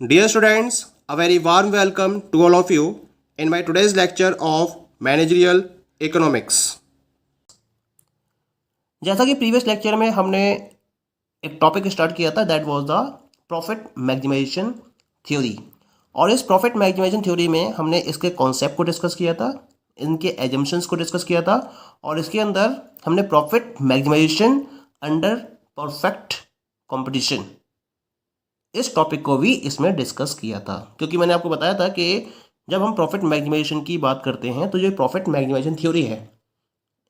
Dear students, a very warm welcome to all of you in my today's lecture of Managerial Economics. जैसा कि previous lecture में हमने एक topic start किया था, that was the profit maximisation theory. और इस प्रॉफिट मैक्सिमाइजेशन थ्योरी में हमने इसके कॉन्सेप्ट को डिस्कस किया था, इनके एजम्पशंस को डिस्कस किया था, और इसके अंदर हमने profit maximisation under perfect competition इस टॉपिक को भी इसमें डिस्कस किया था। क्योंकि मैंने आपको बताया था कि जब हम प्रॉफिट मैक्सिमाइजेशन की बात करते हैं तो जो प्रॉफिट मैक्सिमाइजेशन थ्योरी है,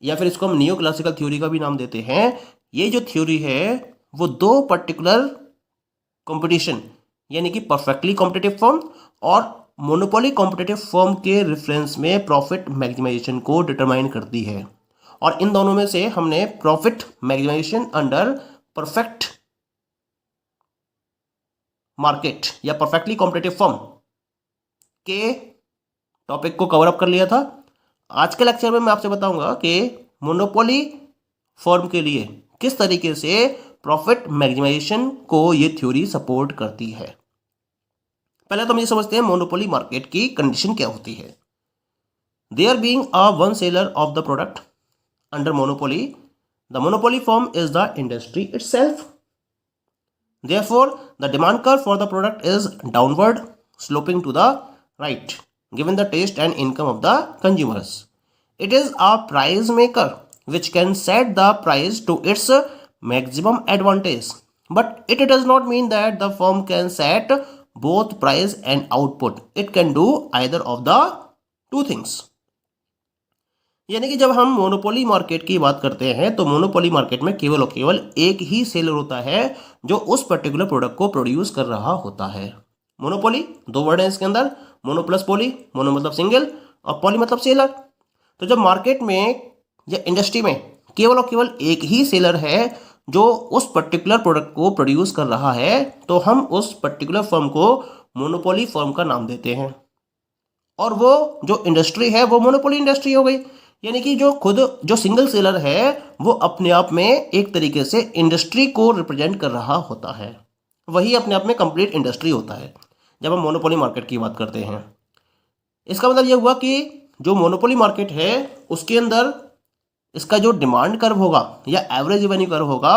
या फिर इसको हम नियो क्लासिकल थ्योरी का भी नाम देते हैं, ये जो थ्योरी है वो दो पर्टिकुलर कंपटीशन यानी कि परफेक्टली कॉम्पिटिटिव फर्म और मोनोपोली कॉम्पिटिटिव फर्म के रेफरेंस में प्रॉफिट मैक्सिमाइजेशन को डिटरमाइन करती है। और इन दोनों में से हमने profit maximisation under perfect market या परफेक्टली कॉम्पिटिटिव फर्म के टॉपिक को कवर अप कर लिया था। आज के लेक्चर में मैं आपसे बताऊंगा कि मोनोपोली फर्म के लिए किस तरीके से प्रॉफिट मैक्सिमाइजेशन को ये थ्योरी सपोर्ट करती है। पहले तो हम ये समझते हैं मोनोपोली मार्केट की कंडीशन क्या होती है। There being a one seller of the product under monopoly, the monopoly firm is the industry itself. Therefore, the demand curve for the product is downward sloping to the right, given the taste and income of the consumers. It is a price maker which can set the price to its maximum advantage. But it does not mean that the firm can set both price and output. It can do either of the two things. यानी कि जब हम monopoly market की बात करते हैं तो monopoly market में केवल और केवल एक ही सेलर होता है जो उस पर्टिकुलर प्रोडक्ट को प्रोड्यूस कर रहा होता है। मोनोपोली दो वर्ड है इसके अंदर, मोनो प्लस पोली, मोनो मतलब सिंगल और पॉली मतलब सेलर। तो जब मार्केट में या इंडस्ट्री में केवल और केवल एक ही सेलर है जो उस पर्टिकुलर प्रोडक्ट को प्रोड्यूस कर रहा है, तो हम उस पर्टिकुलर फर्म को मोनोपोली फर्म का नाम देते हैं। और वो जो इंडस्ट्री है वो मोनोपोली इंडस्ट्री हो गई। यानी कि जो सिंगल सेलर है वो अपने आप में एक तरीके से इंडस्ट्री को रिप्रेजेंट कर रहा होता है, वही अपने आप में कंप्लीट इंडस्ट्री होता है जब हम मोनोपोली मार्केट की बात करते हैं। इसका मतलब यह हुआ कि जो मोनोपोली मार्केट है उसके अंदर इसका जो डिमांड कर्व होगा या एवरेज रेवेन्यू कर्व होगा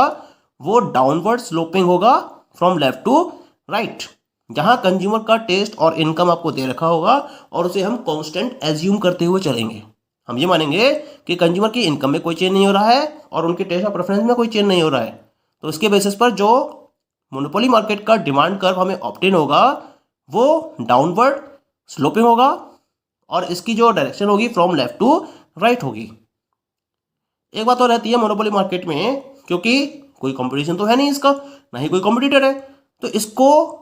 वो डाउनवर्ड स्लोपिंग होगा फ्रॉम लेफ्ट टू राइट, जहां कंज्यूमर का टेस्ट और इनकम आपको दे रखा होगा और उसे हम कांस्टेंट एज्यूम करते हुए चलेंगे। हम ये मानेंगे कि कंज्यूमर की इनकम में कोई चेंज नहीं हो रहा है और उनके टेस्ट और प्रेफरेंस में कोई चेंज नहीं हो रहा है। तो इसके बेसिस पर जो मोनोपोली मार्केट का डिमांड कर्व हमें ऑब्टेन होगा वो डाउनवर्ड स्लोपिंग होगा और इसकी जो डायरेक्शन होगी फ्रॉम लेफ्ट टू राइट होगी। एक बात और रहती है मोनोपोली मार्केट में, क्योंकि कोई कंपटीशन तो है नहीं इसका, ना ही कोई कॉम्पिटिटर है, तो इसको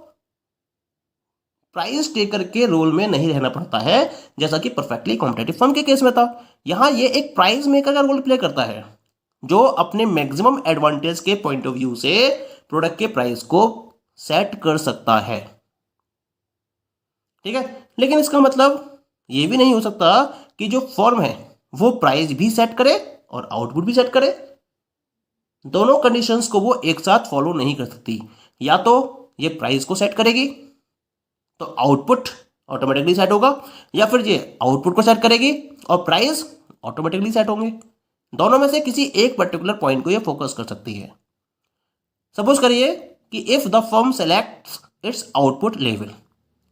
प्राइस टेकर के रोल में नहीं रहना पड़ता है जैसा कि परफेक्टली कॉम्पिटिटिव फर्म के केस में था। यहां ये एक प्राइस मेकर का रोल प्ले करता है जो अपने मैक्सिमम एडवांटेज के पॉइंट ऑफ व्यू से प्रोडक्ट के प्राइस को सेट कर सकता है। ठीक है, लेकिन इसका मतलब ये भी नहीं हो सकता कि जो फर्म है वो प्राइस भी सेट करे और आउटपुट भी सेट करे। दोनों कंडीशंस को वो एक साथ फॉलो नहीं कर सकती। या तो ये प्राइस को सेट करेगी तो आउटपुट ऑटोमेटिकली सेट होगा, या फिर ये आउटपुट को सेट करेगी और प्राइस ऑटोमेटिकली सेट होंगे। दोनों में से किसी एक पर्टिकुलर पॉइंट को ये फोकस कर सकती है। सपोज करिए कि if the firm selects it's output level,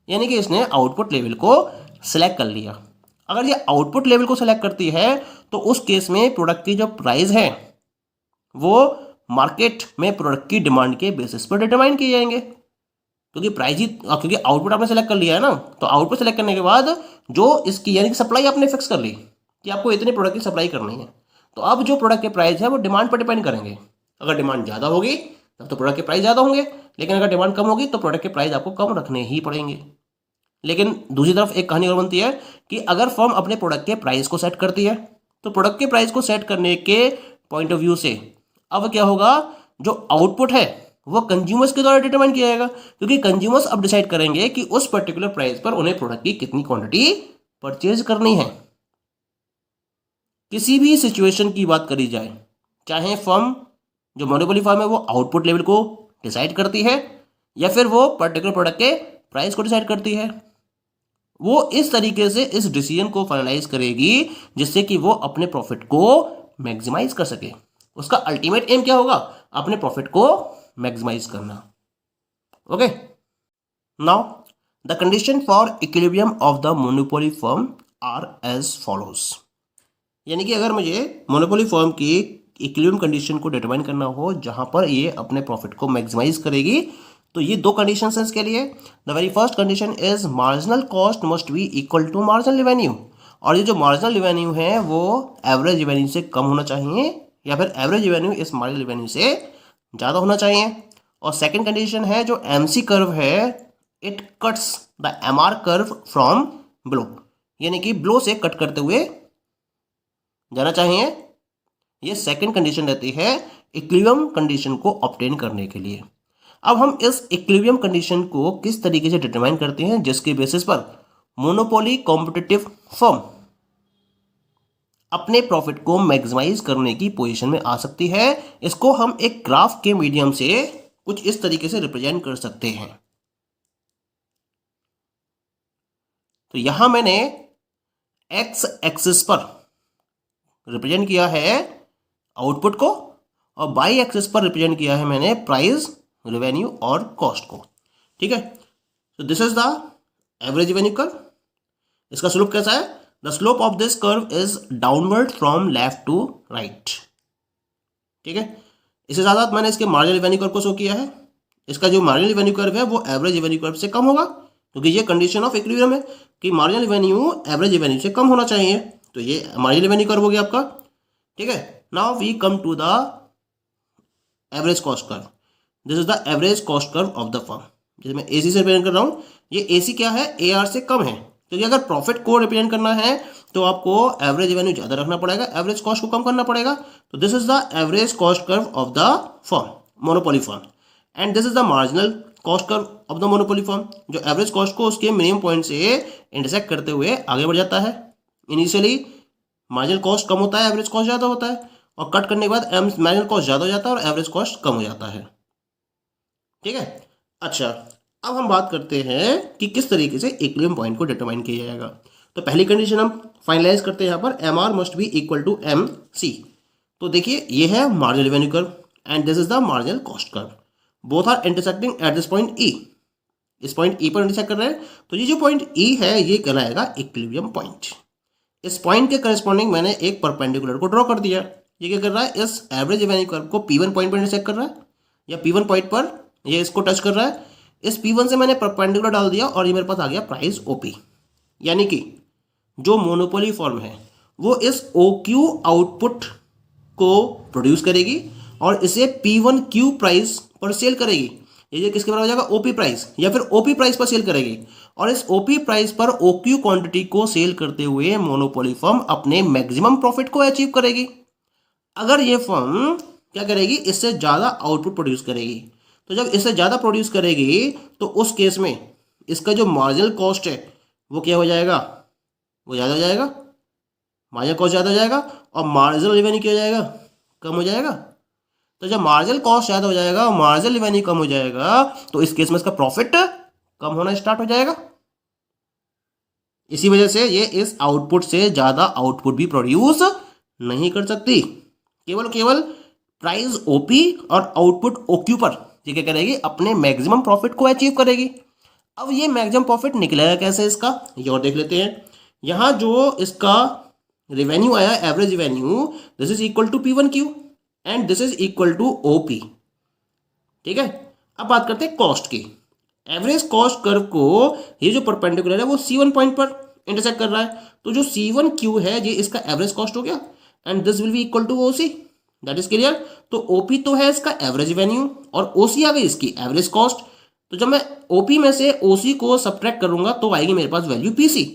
यानी कि इसने आउटपुट लेवल को सेलेक्ट कर लिया। अगर ये आउटपुट लेवल को सेलेक्ट करती है तो उस केस में प्रोडक्ट की जो प्राइस है वो मार्केट में प्रोडक्ट की डिमांड के बेसिस पर डिटरमाइन किए जाएंगे। क्योंकि आउटपुट आपने सेलेक्ट कर लिया है ना, तो आउटपुट सेलेक्ट करने के बाद जो इसकी यानी कि सप्लाई आपने फिक्स कर ली कि आपको इतने प्रोडक्ट की सप्लाई करनी है, तो अब जो प्रोडक्ट के प्राइस है वो डिमांड पर डिपेंड करेंगे। अगर डिमांड ज़्यादा होगी तब तो प्रोडक्ट के प्राइस ज़्यादा होंगे, लेकिन अगर डिमांड कम होगी तो प्रोडक्ट के प्राइस आपको कम रखने ही पड़ेंगे। लेकिन दूसरी तरफ एक कहानी और बनती है कि अगर फर्म अपने प्रोडक्ट के प्राइस को सेट करती है तो प्रोडक्ट के प्राइस को सेट करने के पॉइंट ऑफ व्यू से अब क्या होगा, जो आउटपुट है वो कंज्यूमर्स के द्वारा डिटरमाइन किया जाएगा, क्योंकि कंज्यूमर्स अब डिसाइड करेंगे कि उस पर्टिकुलर प्राइस पर उन्हें प्रोडक्ट की कितनी क्वांटिटी परचेज करनी है। किसी भी सिचुएशन की बात करी जाए, चाहे फर्म जो मोनोपोली फर्म है वो आउटपुट लेवल को डिसाइड करती है या फिर वो पर्टिकुलर प्रोडक्ट के प्राइस को डिसाइड करती है, वो इस तरीके से इस डिसीजन को फाइनलाइज करेगी जिससे कि वो अपने प्रॉफिट को मैक्सिमाइज कर सके। उसका अल्टीमेट एम क्या होगा? अपने प्रॉफिट को मैक्सिमाइज करना। Okay, now the condition for equilibrium of the monopoly firm are as follows. यानी कि अगर मुझे मोनोपोली फर्म की इक्विलिब्रियम कंडीशन को डिटरमाइन करना हो जहां पर ये अपने प्रॉफिट को मैक्सिमाइज करेगी, तो ये दो कंडीशंस हैं इसके लिए। The very first condition is marginal cost must be equal to marginal revenue, और ये जो मार्जिनल रेवेन्यू है वो एवरेज रेवेन्यू से कम होना चाहिए या फिर एवरेज रेवेन्यू इस मार्जिनल रेवेन्यू से ज़्यादा होना चाहिए। और सेकेंड कंडीशन है जो एमसी कर्व है, it cuts the MR curve from below, यानी कि बिलो से कट करते हुए जाना चाहिए। ये सेकेंड कंडीशन रहती है इक्विलिब्रियम कंडीशन को ऑब्टेन करने के लिए। अब हम इस इक्विलिब्रियम कंडीशन को किस तरीके से डिटरमाइन करते हैं जिसके बेसिस पर मोनोपोली कॉम्पिटिटिव फर्म अपने प्रॉफिट को मैक्सिमाइज करने की पोजीशन में आ सकती है। इसको हम एक ग्राफ के मीडियम से कुछ इस तरीके से रिप्रेजेंट कर सकते हैं। तो यहां मैंने एक्स एक्सिस पर रिप्रेजेंट किया है आउटपुट को और बाई एक्सिस पर रिप्रेजेंट किया है मैंने प्राइस, रेवेन्यू और कॉस्ट को। ठीक है, तो this is the average revenue curve. इसका स्लोप कैसा है? The slope of this curve is downward from left to right. ठीक है, इसके साथ साथ मैंने इसके मार्जिनल रेवेन्यू कर्व को शो किया है। इसका जो मार्जिनल रेवेन्यू कर्व है वो एवरेज रेवेन्यू कर्व से कम होगा, क्योंकि ये कंडीशन ऑफ इक्विलिब्रियम है कि मार्जिनल रेवेन्यू एवरेज रेवेन्यू से कम होना चाहिए। तो ये मार्जिनल रेवेन्यू कर्व हो गया आपका। ठीक है, now we come to the average cost curve. This is the average cost curve of the firm. जैसे मैं एसी से रिप्रेजेंट कर रहा हूँ, ये एसी क्या है? एआर से कम है, क्योंकि अगर प्रॉफिट को रिप्रेजेंट करना है तो आपको एवरेज रेवेन्यू ज़्यादा रखना पड़ेगा, एवरेज कॉस्ट को कम करना पड़ेगा। तो this is the average cost curve of the firm, monopoly firm, and this is the marginal cost curve of the monopoly firm, जो एवरेज कॉस्ट को उसके मिनिमम पॉइंट से इंटरसेक्ट करते हुए आगे बढ़ जाता है। इनिशियली मार्जिनल कॉस्ट कम होता है, एवरेज कॉस्ट ज़्यादा होता है, और कट करने के बाद मार्जिनल कॉस्ट ज़्यादा हो जाता है और एवरेज कॉस्ट कम हो जाता है। ठीक है, अच्छा, अब हम बात करते हैं कि किस तरीके से इक्विलिब्रियम पॉइंट को डिटरमाइन किया जाएगा। तो पहली कंडीशन हम फाइनलाइज करते हैं यहाँ पर, M R must be equal to M C. तो देखिए ये है marginal revenue curve and this is the marginal cost curve. Both are intersecting at this point E. इस पॉइंट ई पर इंटरसेक्ट कर रहे हैं, तो ये जो पॉइंट ई है ये कहलाएगा इक्विलिब्रियम पॉइंट। इस पॉइंट के करस्पॉन्डिंग मैंने एक परपेंडिकुलर को ड्रॉ कर दिया। ये क्या कर रहा है? इस एवरेज रेवेन्यू कर्व को P1 पॉइंट पर इंटरसेक्ट कर रहा है, या P1 पॉइंट पर ये इसको टच कर रहा है। इस P1 से मैंने परपेंडिकुलर डाल दिया और ये मेरे पास आ गया प्राइस OP। यानी कि जो मोनोपोली फर्म है वो इस OQ आउटपुट को प्रोड्यूस करेगी और इसे P1Q प्राइस पर सेल करेगी। ये किसके बराबर हो जाएगा? OP प्राइस, या फिर OP प्राइस पर सेल करेगी। और इस OP प्राइस पर OQ क्वांटिटी को सेल करते हुए मोनोपोली फर्म अपने मैक्सिमम प्रॉफिट को अचीव करेगी। अगर ये फर्म क्या करेगी? इससे ज़्यादा आउटपुट प्रोड्यूस करेगी। तो जब इससे ज़्यादा प्रोड्यूस करेगी तो उस केस में इसका जो मार्जिनल कॉस्ट है वो क्या हो जाएगा? वो ज़्यादा हो जाएगा, मार्जिनल कॉस्ट ज़्यादा हो जाएगा, और मार्जिनल रेवेन्यू क्या हो जाएगा? कम हो जाएगा। तो जब मार्जिनल कॉस्ट ज़्यादा हो जाएगा और मार्जिनल रेवेन्यू कम हो जाएगा तो इस केस में इसका प्रॉफिट कम होना स्टार्ट हो जाएगा। इसी वजह से ये इस आउटपुट से ज़्यादा आउटपुट भी प्रोड्यूस नहीं कर सकती। केवल प्राइस OP और आउटपुट OQ पर ये क्या करेगी? अपने मैक्सिमम प्रॉफिट को अचीव करेगी। अब ये मैक्सिमम प्रॉफिट निकलेगा कैसे इसका, ये और देख लेते हैं। यहाँ जो इसका रेवेन्यू आया, average revenue, this is equal to P1Q and this is equal to OP। ठीक है, अब बात करते हैं कॉस्ट की। एवरेज कॉस्ट कर्व को ये जो परपेंडिकुलर है वो C1 पॉइंट पर इंटरसेक्ट कर रहा है, तो जो C1Q है ये इसका एवरेज कॉस्ट हो गया and this will be equal to OC। That is clear. तो OP तो है इसका एवरेज रेवेन्यू और OC आ गई इसकी एवरेज कॉस्ट। तो जब मैं OP में से OC को सब्ट्रैक्ट करूंगा तो आएगी मेरे पास वैल्यू PC।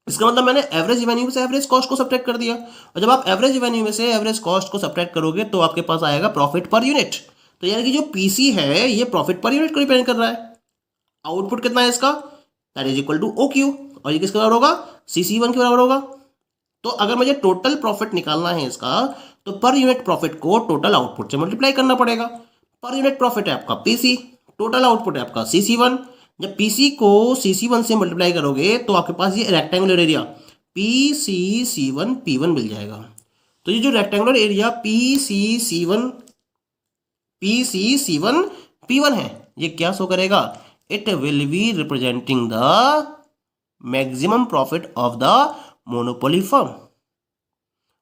इसका मतलब मैंने एवरेज रेवेन्यू से एवरेज कॉस्ट को सब्ट्रैक्ट कर दिया, और जब आप एवरेज रेवेन्यू में से एवरेज कॉस्ट को सब्ट्रैक्ट करोगे तो आपके पास आएगा प्रॉफिट पर यूनिट। तो यानी कि जो PC है ये प्रॉफिट पर यूनिट को रिप्रेजेंट कर रहा है। आउटपुट कितना है इसका? That is equal to OQ, और ये किसके बराबर होगा? CC1 के बराबर होगा। तो अगर मुझे टोटल प्रॉफिट निकालना है इसका तो पर यूनिट प्रॉफिट को टोटल आउटपुट से मल्टीप्लाई करना पड़ेगा। पर यूनिट प्रॉफिट है आपका PC, टोटल आउटपुट है आपका CC1, जब PC को CC1 से मल्टीप्लाई करोगे तो आपके पास ये रेक्टेंगुलर एरिया PCC1P1 मिल जाएगा। तो ये जो रेक्टेंगुलर एरिया PCC1P1 है, ये क्या शो करेगा? It will be representing the maximum profit of the monopoly firm.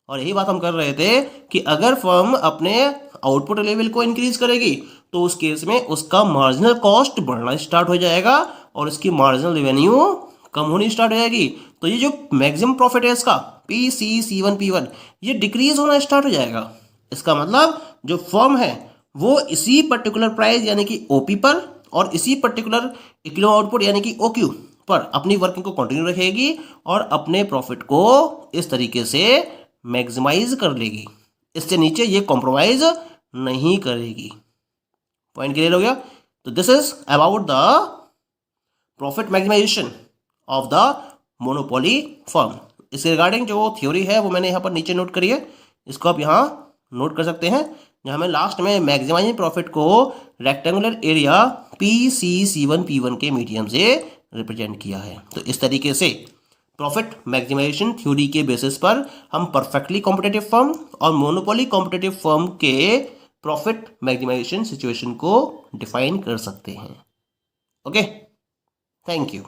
और यही बात हम कर रहे थे कि अगर फर्म अपने आउटपुट लेवल को इंक्रीज करेगी तो उस केस में उसका मार्जिनल कॉस्ट बढ़ना स्टार्ट हो जाएगा और इसकी मार्जिनल रेवेन्यू कम होनी स्टार्ट हो जाएगी। तो ये जो मैक्सिमम प्रॉफिट है इसका PCC1P1 ये डिक्रीज होना स्टार्ट हो जाएगा। इसका मतलब जो फर्म है वो इसी पर्टिकुलर प्राइस यानी कि OP पर और इसी पर्टिकुलर इक्विलिब्रियम आउटपुट यानी कि OQ पर अपनी वर्किंग को कंटिन्यू रखेगी और अपने प्रॉफिट को इस तरीके से मैक्सिमाइज कर लेगी, इससे नीचे ये कॉम्प्रोमाइज नहीं करेगी। पॉइंट क्लियर हो गया? तो this is about the profit maximisation of the monopoly firm. इसके रिगार्डिंग जो थ्योरी है वो मैंने यहाँ पर नीचे नोट करी है, इसको आप यहाँ नोट कर सकते हैं, जहाँ मैं लास्ट में मैक्सिमाइजिंग प्रॉफिट को रेक्टेंगुलर एरिया PCC1P1 के मीडियम से रिप्रेजेंट किया है। तो इस तरीके से प्रॉफिट मैक्सिमाइजेशन थ्योरी के बेसिस पर हम परफेक्टली कॉम्पिटिटिव फर्म और मोनोपोली कॉम्पिटिटिव फर्म के प्रॉफिट मैक्सिमाइजेशन सिचुएशन को डिफाइन कर सकते हैं। Okay, thank you.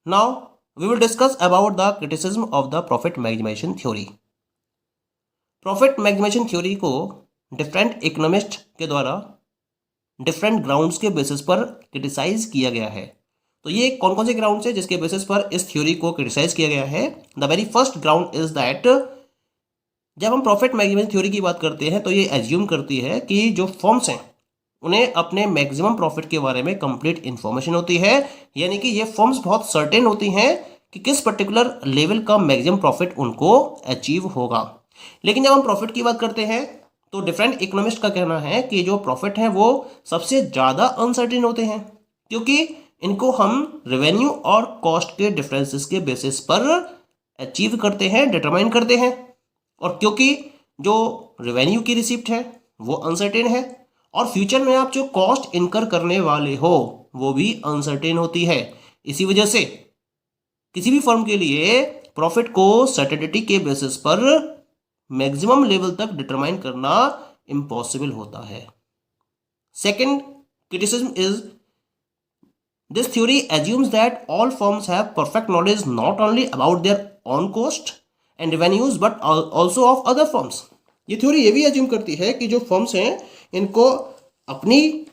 Now we will discuss about the criticism of the profit maximisation theory. Profit maximisation theory को डिफरेंट इकोनॉमिस्ट के द्वारा डिफरेंट ग्राउंड्स के बेसिस पर क्रिटिसाइज किया गया है। तो ये कौन कौन से ग्राउंड्स है जिसके बेसिस पर इस थ्योरी को क्रिटिसाइज किया गया है? The very first ground is that जब हम प्रॉफिट मैक्सिमाइजेशन थ्योरी की बात करते हैं तो ये एज्यूम करती है कि जो फर्म्स हैं उन्हें अपने मैक्सिमम प्रॉफिट के बारे में कंप्लीट इन्फॉर्मेशन होती है, यानी कि ये फर्म्स बहुत सर्टेन होती हैं कि किस पर्टिकुलर लेवल का मैक्सिमम प्रॉफिट उनको अचीव होगा। लेकिन जब हम प्रॉफिट की बात करते हैं तो डिफरेंट इकोनॉमिस्ट का कहना है कि जो प्रॉफिट है वो सबसे ज़्यादा अनसर्टेन होते हैं, क्योंकि इनको हम रेवेन्यू और कॉस्ट के डिफरेंसेस के बेसिस पर अचीव करते हैं, डिटरमाइन करते हैं। और क्योंकि जो रेवेन्यू की रिसिप्ट है वो अनसर्टेन है और फ्यूचर में आप जो कॉस्ट इनकर करने वाले हो वो भी अनसर्टेन होती है। इसी वजह से किसी भी फर्म के लिए प्रॉफिट को सर्टेनिटी के बेसिस पर मैक्सिमम लेवल तक डिटरमाइन करना इम्पॉसिबल होता है। Second criticism is this theory assumes that all firms have perfect knowledge not only about their own cost and revenues but also of other firms। ये theory ये भी assume करती है कि जो फर्म्स हैं इनको अपनी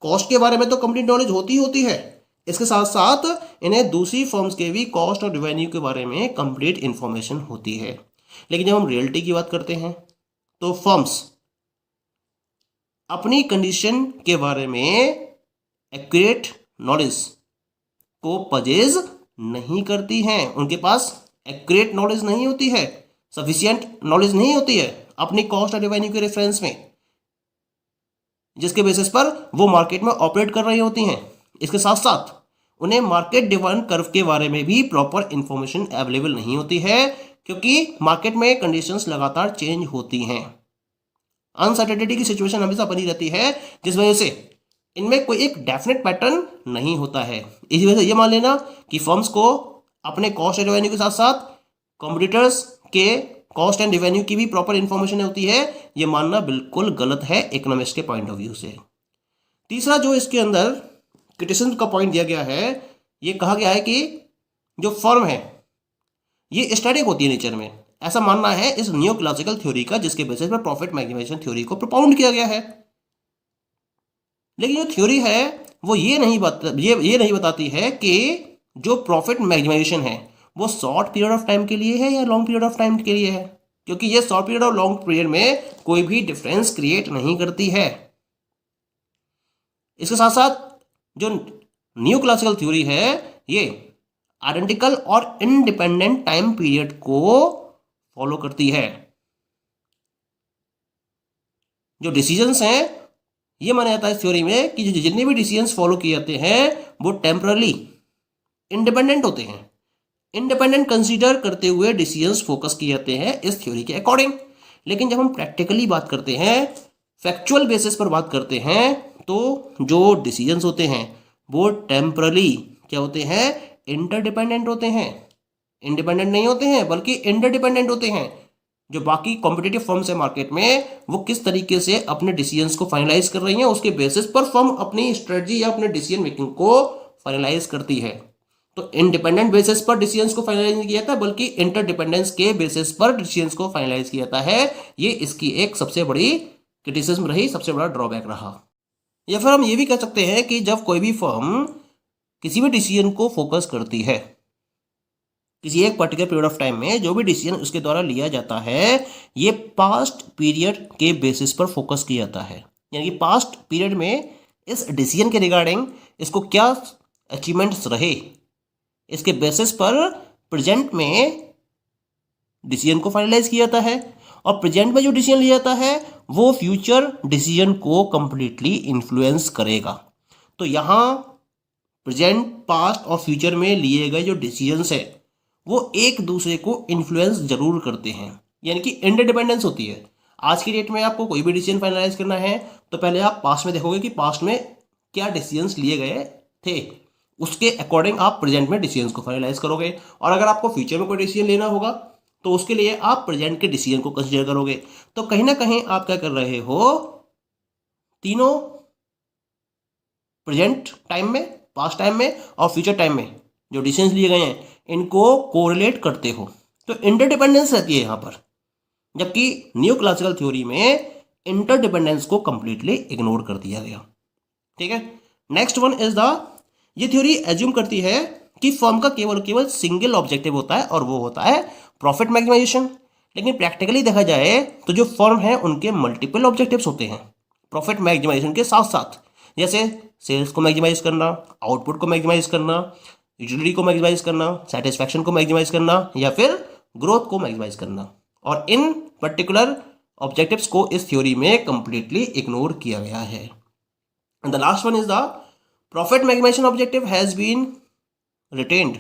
कॉस्ट के बारे में तो कंप्लीट नॉलेज होती है, इसके साथ साथ इन्हें दूसरी फर्म्स के भी कॉस्ट और रेवेन्यू के बारे में कंप्लीट इन्फॉर्मेशन होती है। लेकिन जब हम रियलिटी की बात करते हैं तो फर्म्स अपनी कंडीशन के बारे में एक्यूरेट नॉलेज को पजेज नहीं करती हैं, उनके पास एक्यूरेट नॉलेज नहीं होती है, सफिशिएंट नॉलेज नहीं होती है अपनी कॉस्ट और रेवेन्यू के रेफरेंस में, जिसके बेसिस पर वो मार्केट में ऑपरेट कर रही होती हैं। इसके साथ साथ उन्हें मार्केट डिमांड कर्व के बारे में भी प्रॉपर इंफॉर्मेशन अवेलेबल नहीं होती है, क्योंकि मार्केट में कंडीशंस लगातार चेंज होती हैं। अनसर्टेनिटी की सिचुएशन हमेशा बनी रहती है, जिस वजह से इनमें कोई एक डेफिनेट पैटर्न नहीं होता है। इसी वजह से ये मान लेना कि फर्म्स को अपने कॉस्ट एंड रेवेन्यू के साथ साथ कॉम्पिटिटर्स के कॉस्ट एंड रेवेन्यू की भी प्रॉपर इंफॉर्मेशन होती है, ये मानना बिल्कुल गलत है इकोनॉमिक्स के पॉइंट ऑफ व्यू से। तीसरा जो इसके अंदर क्रिटिसिज्म का पॉइंट दिया गया है, ये कहा गया है कि जो फर्म है ये स्टैटिक होती है नेचर में, ऐसा मानना है इस न्यू क्लासिकल थ्योरी का, जिसके बेसिस पर प्रॉफिट मैक्सिमाइजेशन थ्योरी को प्रोपाउंड किया गया है। लेकिन जो थ्योरी है वो ये नहीं बताती है कि जो प्रॉफिट मैक्सिमाइजेशन है वो शॉर्ट पीरियड ऑफ टाइम के लिए है या लॉन्ग पीरियड ऑफ टाइम के लिए है, क्योंकि ये शॉर्ट पीरियड और लॉन्ग पीरियड में कोई भी डिफरेंस क्रिएट नहीं करती है। इसके साथ साथ जो न्यू क्लासिकल थ्योरी है ये आइडेंटिकल और इंडिपेंडेंट टाइम पीरियड को फॉलो करती है। जो डिसीजंस हैं ये माना जाता है इस थ्योरी में कि जो जितने भी डिसीजंस फॉलो किए जाते हैं वो टेम्परली इंडिपेंडेंट होते हैं, इंडिपेंडेंट कंसीडर करते हुए डिसीजंस फोकस किए जाते हैं इस थ्योरी के अकॉर्डिंग। लेकिन जब हम प्रैक्टिकली बात करते हैं, फैक्चुअल बेसिस पर बात करते हैं, तो जो डिसीजंस होते हैं वो टेम्परली क्या होते हैं, इंटरडिपेंडेंट होते हैं, इंडिपेंडेंट नहीं होते हैं बल्कि इंटरडिपेंडेंट होते हैं। जो बाकी कॉम्पिटिटिव फर्म्स है मार्केट में वो किस तरीके से अपने डिसीजंस को फाइनलाइज कर रही हैं, उसके बेसिस पर फर्म अपनी स्ट्रेटजी या अपने डिसीजन मेकिंग को फाइनलाइज करती है। तो इंडिपेंडेंट बेसिस पर डिसीजंस को फाइनलाइज नहीं किया जाता बल्कि इंटरडिपेंडेंस के बेसिस पर डिसीजंस को फाइनलाइज किया जाता है। ये इसकी एक सबसे बड़ी क्रिटिसिज्म रही, सबसे बड़ा ड्रॉबैक रहा। या फिर हम ये भी कह सकते हैं कि जब कोई भी फर्म किसी भी डिसीजन को फोकस करती है, किसी एक पर्टिकुलर पीरियड ऑफ टाइम में जो भी डिसीजन उसके द्वारा लिया जाता है ये पास्ट पीरियड के बेसिस पर फोकस किया जाता है। यानी कि पास्ट पीरियड में इस डिसीजन के रिगार्डिंग इसको क्या अचीवमेंट्स रहे, इसके बेसिस पर प्रेजेंट में डिसीजन को फाइनलाइज किया जाता है। और प्रेजेंट में जो डिसीजन लिया जाता है वो फ्यूचर डिसीजन को कंप्लीटली इन्फ्लुएंस करेगा। तो यहाँ प्रेजेंट, पास्ट और फ्यूचर में लिए गए जो डिसीजंस है वो एक दूसरे को इन्फ्लुएंस जरूर करते हैं, यानी कि इंटरडिपेंडेंस होती है। आज की डेट में आपको कोई भी डिसीजन फाइनलाइज करना है तो पहले आप पास्ट में देखोगे कि पास्ट में क्या डिसीजंस लिए गए थे, उसके अकॉर्डिंग आप प्रेजेंट में डिसीजंस को फाइनलाइज करोगे। और अगर आपको फ्यूचर में कोई डिसीजन लेना होगा तो उसके लिए आप प्रेजेंट के डिसीजन को कंसिडर करोगे। तो कहीं ना कहीं आप क्या कर रहे हो, तीनों प्रेजेंट टाइम में, पास्ट टाइम में और फ्यूचर टाइम में जो डिसीजंस लिए गए हैं इनको कोरिलेट करते हो। तो इंटरडिपेंडेंस रहती है यहाँ पर, जबकि न्यू क्लासिकल थ्योरी में इंटरडिपेंडेंस को कंप्लीटली इग्नोर कर दिया गया। ठीक है, नेक्स्ट वन इज द, ये थ्योरी एज्यूम करती है कि फर्म का केवल सिंगल ऑब्जेक्टिव होता है और वो होता है प्रॉफिट मैक्सिमाइजेशन। लेकिन प्रैक्टिकली देखा जाए तो जो फर्म है उनके मल्टीपल ऑब्जेक्टिव्स होते हैं प्रॉफिट मैक्सिमाइजेशन के साथ साथ, जैसे सेल्स को मैक्सिमाइज करना, आउटपुट को मैक्सिमाइज करना, यूटिलिटी को मैक्सिमाइज करना, सेटिस्फैक्शन को मैक्सिमाइज करना या फिर ग्रोथ को मैक्सिमाइज करना। और इन पर्टिकुलर ऑब्जेक्टिव्स को इस थ्योरी में कंप्लीटली इग्नोर किया गया है। And the last one is the profit maximisation objective has been retained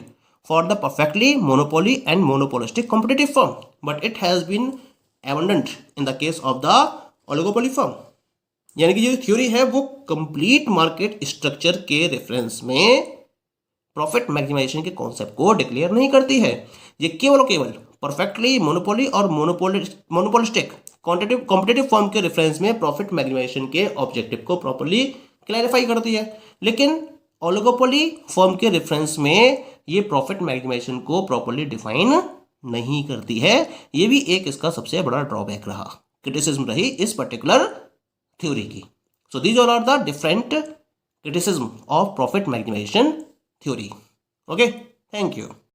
for the perfectly monopoly and monopolistic competitive firm, but it has been abandoned in the case of the oligopoly firm। यानी कि जो theory है वो complete market structure के reference में profit maximisation के concept को declare नहीं करती है। ये केवल परफेक्टली मोनोपोली और मोनोपोलिस्टिक कॉम्पिटिटिव फर्म के रेफरेंस में प्रॉफिट मैक्सिमाइजेशन के ऑब्जेक्टिव को प्रॉपर्ली क्लैरिफाई करती है, लेकिन ओलिगोपोली फर्म के रेफरेंस में ये प्रॉफिट मैक्सिमाइजेशन को प्रॉपर्ली डिफाइन नहीं करती है। ये भी एक इसका सबसे बड़ा ड्रॉबैक रहा, क्रिटिसिज्म रही इस पर्टिकुलर थ्योरी की। So these all are the different criticism of profit maximisation theory. Okay, thank you.